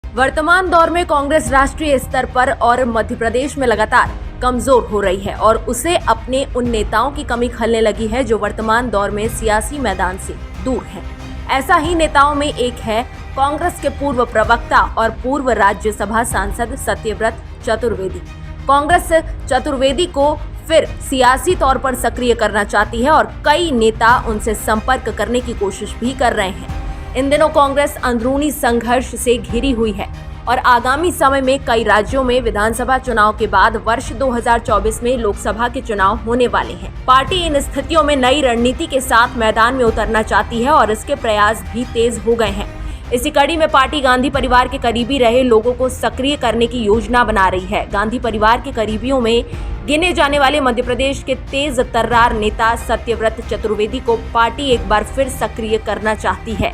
वर्तमान दौर में कांग्रेस राष्ट्रीय स्तर पर और मध्य प्रदेश में लगातार कमजोर हो रही है और उसे अपने उन नेताओं की कमी खलने लगी है जो वर्तमान दौर में सियासी मैदान से दूर हैं। ऐसा ही नेताओं में एक है कांग्रेस के पूर्व प्रवक्ता और पूर्व राज्यसभा सांसद सत्यव्रत चतुर्वेदी। कांग्रेस चतुर्वेदी को फिर सियासी तौर पर सक्रिय करना चाहती है और कई नेता उनसे संपर्क करने की कोशिश भी कर रहे हैं। इन दिनों कांग्रेस अंदरूनी संघर्ष से घिरी हुई है और आगामी समय में कई राज्यों में विधानसभा चुनाव के बाद वर्ष 2024 में लोकसभा के चुनाव होने वाले हैं। पार्टी इन स्थितियों में नई रणनीति के साथ मैदान में उतरना चाहती है और इसके प्रयास भी तेज हो गए हैं। इसी कड़ी में पार्टी गांधी परिवार के करीबी रहे लोगों को सक्रिय करने की योजना बना रही है। गांधी परिवार के करीबियों में गिने जाने वाले मध्य प्रदेश के तेज तर्रार नेता सत्यव्रत चतुर्वेदी को पार्टी एक बार फिर सक्रिय करना चाहती है।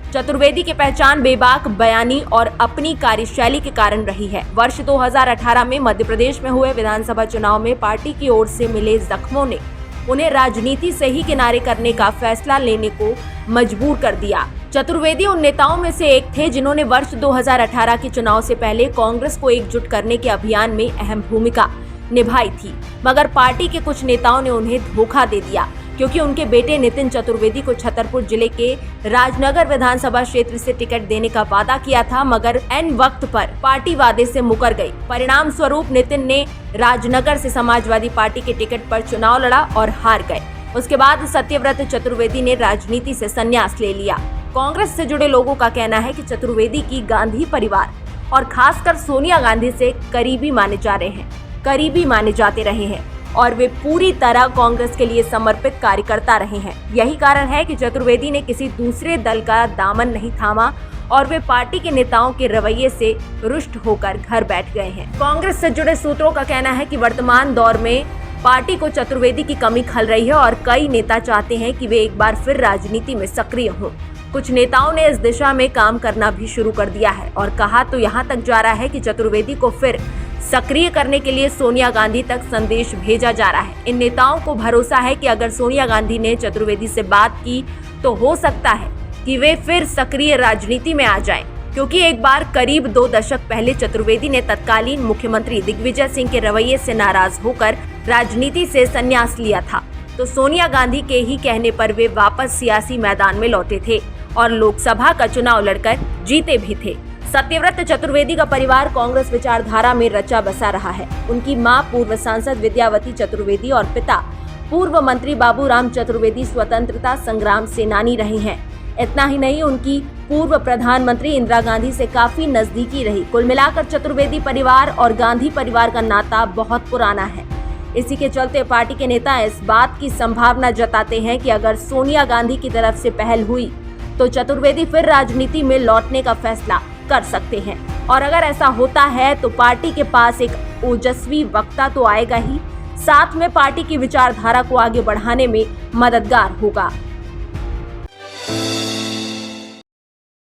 चतुर्वेदी की पहचान बेबाक बयानी और अपनी कार्यशैली के कारण रही है। वर्ष 2018 में मध्य प्रदेश में हुए विधानसभा चुनाव में पार्टी की ओर से मिले जख्मों ने उन्हें राजनीति से ही किनारे करने का फैसला लेने को मजबूर कर दिया। चतुर्वेदी उन नेताओं में से एक थे जिन्होंने वर्ष 2018 के चुनाव से पहले कांग्रेस को एकजुट करने के अभियान में अहम भूमिका निभाई थी, मगर पार्टी के कुछ नेताओं ने उन्हें धोखा दे दिया क्योंकि उनके बेटे नितिन चतुर्वेदी को छतरपुर जिले के राजनगर विधानसभा क्षेत्र से टिकट देने का वादा किया था, मगर ऐन वक्त पर पार्टी वादे से मुकर गई। परिणाम स्वरूप नितिन ने राजनगर से समाजवादी पार्टी के टिकट पर चुनाव लड़ा और हार गए। उसके बाद सत्यव्रत चतुर्वेदी ने राजनीति से संन्यास ले लिया। कांग्रेस से जुड़े लोगों का कहना है कि चतुर्वेदी की गांधी परिवार और खासकर सोनिया गांधी से करीबी माने जाते रहे हैं और वे पूरी तरह कांग्रेस के लिए समर्पित कार्यकर्ता रहे हैं। यही कारण है कि चतुर्वेदी ने किसी दूसरे दल का दामन नहीं थामा और वे पार्टी के नेताओं के रवैये से रुष्ट होकर घर बैठ गए हैं। कांग्रेस से जुड़े सूत्रों का कहना है कि वर्तमान दौर में पार्टी को चतुर्वेदी की कमी खल रही है और कई नेता चाहते हैं कि वे एक बार फिर राजनीति में सक्रिय हों। कुछ नेताओं ने इस दिशा में काम करना भी शुरू कर दिया है और कहा तो यहाँ तक जा रहा है कि चतुर्वेदी को फिर सक्रिय करने के लिए सोनिया गांधी तक संदेश भेजा जा रहा है। इन नेताओं को भरोसा है कि अगर सोनिया गांधी ने चतुर्वेदी से बात की तो हो सकता है कि वे फिर सक्रिय राजनीति में आ जाएं, क्योंकि एक बार करीब 2 दशक पहले चतुर्वेदी ने तत्कालीन मुख्यमंत्री दिग्विजय सिंह के रवैये से नाराज होकर राजनीति से संन्यास लिया था, तो सोनिया गांधी के ही कहने पर वे वापस सियासी मैदान में लौटे थे और लोकसभा का चुनाव लड़कर जीते भी थे। सत्यव्रत चतुर्वेदी का परिवार कांग्रेस विचारधारा में रचा बसा रहा है। उनकी मां पूर्व सांसद विद्यावती चतुर्वेदी और पिता पूर्व मंत्री बाबूराम चतुर्वेदी स्वतंत्रता संग्राम सेनानी रहे हैं। इतना ही नहीं, उनकी पूर्व प्रधानमंत्री इंदिरा गांधी से काफी नजदीकी रही। कुल मिलाकर चतुर्वेदी परिवार और गांधी परिवार का नाता बहुत पुराना है। इसी के चलते पार्टी के नेता इस बात की संभावना जताते हैं कि अगर सोनिया गांधी की तरफ से पहल हुई तो चतुर्वेदी फिर राजनीति में लौटने का फैसला कर सकते हैं और अगर ऐसा होता है तो पार्टी के पास एक ओजस्वी वक्ता तो आएगा ही, साथ में पार्टी की विचारधारा को आगे बढ़ाने में मददगार होगा।